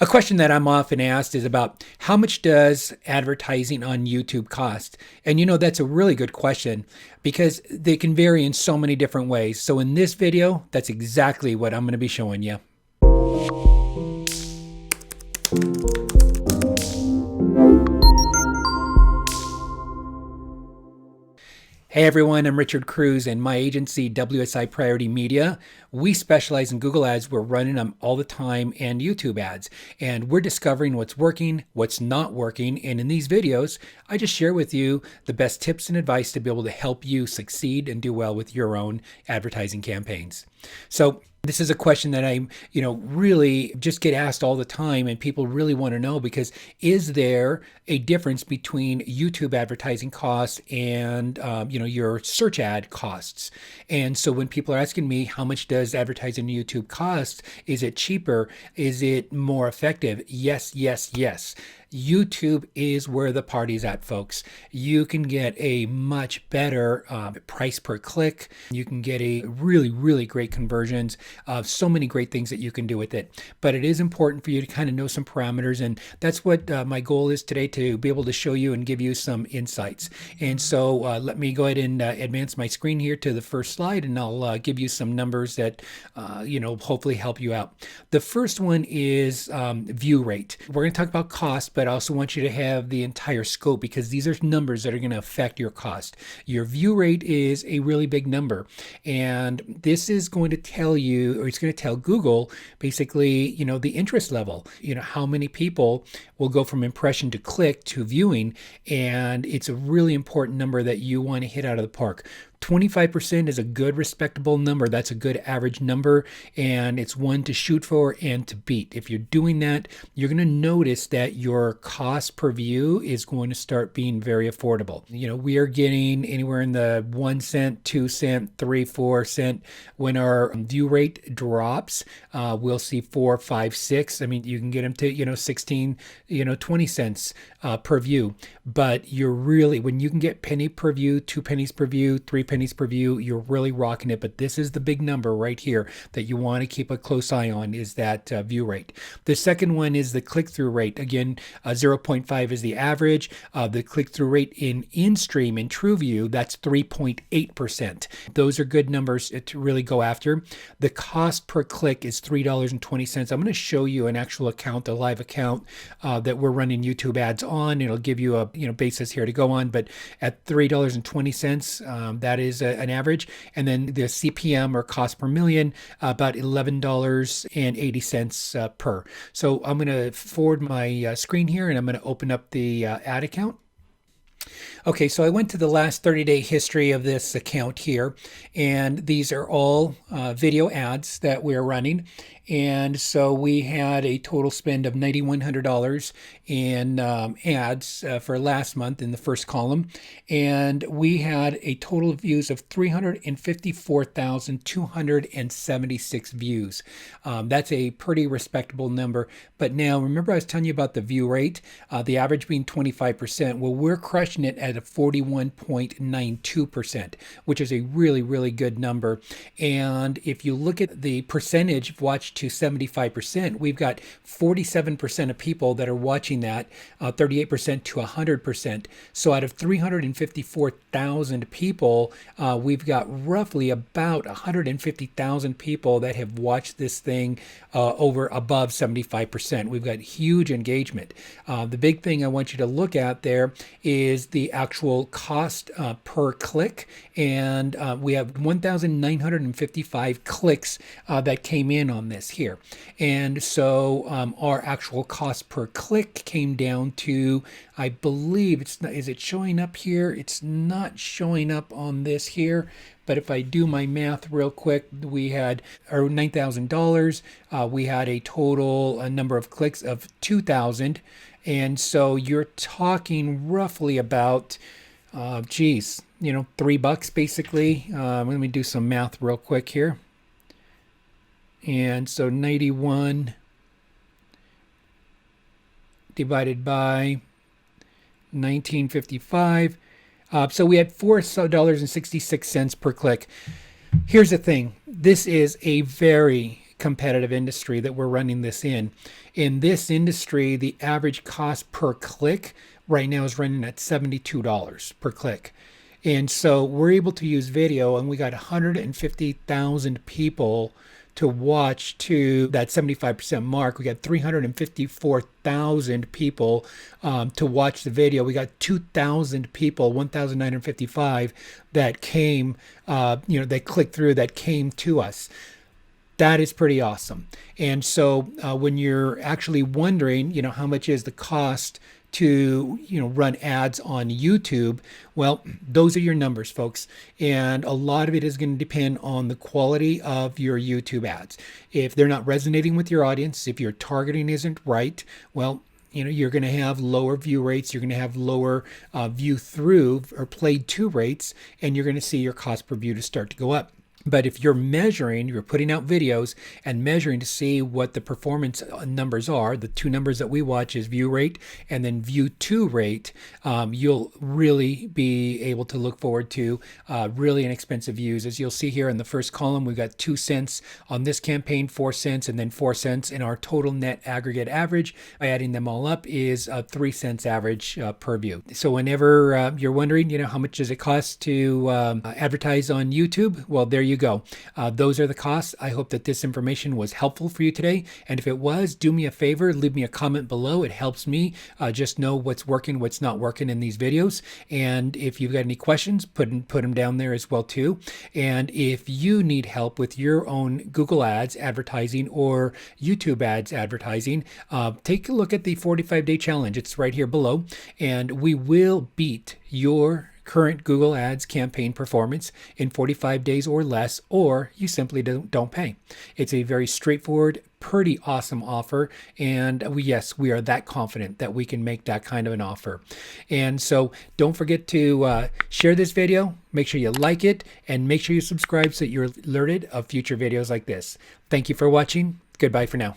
A question that I'm often asked is about how much does advertising on YouTube cost? And that's a really good question because they can vary in so many different ways. So in this video, that's exactly what I'm going to be showing you. Hey everyone, I'm Richard Cruz and my agency WSI Priority Media. We specialize in Google ads. We're running them all the time and YouTube ads. And we're discovering what's working, what's not working. And in these videos, I just share with you the best tips and advice to be able to help you succeed and do well with your own advertising campaigns. So this is a question that I, really just get asked all the time, and people really want to know because is there a difference between YouTube advertising costs and, your search ad costs? And so when people are asking me, how much does advertising on YouTube cost? Is it cheaper? Is it more effective? Yes, yes, yes. YouTube is where the party's at, folks. You can get a much better price per click. You can get a really, really great conversions of so many great things that you can do with it. But it is important for you to kind of know some parameters. And that's what my goal is today, to be able to show you and give you some insights. And so let me go ahead and advance my screen here to the first slide, and I'll give you some numbers that, hopefully help you out. The first one is view rate. We're going to talk about cost, but I also want you to have the entire scope because these are numbers that are going to affect your cost. Your view rate is a really big number, and this is going to tell you, or it's going to tell Google basically, the interest level, how many people will go from impression to click to viewing, and it's a really important number that you want to hit out of the park. 25% is a good respectable number. That's a good average number, and it's one to shoot for and to beat. If you're doing that, you're going to notice that your cost per view is going to start being very affordable. We are getting anywhere in the 1 cent, 2 cent, 3, 4 cent. When our view rate drops, we'll see 4, 5, 6. I mean, you can get them to, 16, 20 cents per view. But you're really, when you can get penny per view, 2 pennies per view, 3 pennies per view, you're really rocking it. But this is the big number right here that you want to keep a close eye on, is that view rate. The second one is the click-through rate. Again, 0.5 is the average. The click-through rate in InStream and TrueView, that's 3.8%. Those are good numbers to really go after. The cost per click is $3.20. I'm going to show you an actual account, a live account that we're running YouTube ads on. It'll give you a basis here to go on, but at $3.20, that is an average. And then the CPM, or cost per million, about $11.80 per. So I'm going to forward my screen here, and I'm going to open up the ad account. Okay, so I went to the last 30-day history of this account here, and these are all video ads that we're running. And so we had a total spend of $9,100 in ads for last month in the first column. And we had a total of views of 354,276 views. That's a pretty respectable number. But now, remember I was telling you about the view rate, the average being 25%. Well, we're crushing it at a 41.92%, which is a really, really good number. And if you look at the percentage of watch to 75%, we've got 47% of people that are watching that, 38% to 100%. So out of 354,000 people, we've got roughly about 150,000 people that have watched this thing over above 75%. We've got huge engagement. The big thing I want you to look at there is the actual cost per click, and we have 1,955 clicks that came in on this here. And so our actual cost per click came down to, I believe it's not, is it showing up here? It's not showing up on this here. But if I do my math real quick, we had our $9,000. We had a total number of clicks of 2,000. And so you're talking roughly about, $3 basically. Let me do some math real quick here. And so 91 divided by 1955. So we had $4.66 per click. Here's the thing. This is a very competitive industry that we're running this in. In this industry, the average cost per click right now is running at $72 per click. And so we're able to use video, and we got 150,000 people to watch to that 75% mark. We got 354,000 people to watch the video. We got 2,000 people, 1,955 that came, they clicked through, that came to us. That is pretty awesome. And so when you're actually wondering, how much is the cost to run ads on YouTube, well, those are your numbers, folks, and a lot of it is going to depend on the quality of your YouTube ads. If they're not resonating with your audience, if your targeting isn't right, well, you're going to have lower view rates, you're going to have lower view through or played to rates, and you're going to see your cost per view to start to go up. But if you're measuring, you're putting out videos and measuring to see what the performance numbers are, the two numbers that we watch is view rate and then view to rate, you'll really be able to look forward to really inexpensive views. As you'll see here in the first column, we've got 2 cents on this campaign, 4 cents, and then 4 cents. And our total net aggregate average, by adding them all up, is 3 cents average per view. So whenever you're wondering, how much does it cost to advertise on YouTube? Well, there you go. Those are the costs. I hope that this information was helpful for you today. And if it was, do me a favor, leave me a comment below. It helps me just know what's working, what's not working in these videos. And if you've got any questions, put them down there as well too. And if you need help with your own Google Ads advertising or YouTube ads advertising, take a look at the 45-day challenge. It's right here below. And we will beat your current Google Ads campaign performance in 45 days or less, or you simply don't pay. It's a very straightforward, pretty awesome offer, and we are that confident that we can make that kind of an offer. And so don't forget to share this video, make sure you like it, and make sure you subscribe so that you're alerted of future videos like this. Thank you for watching. Goodbye for now.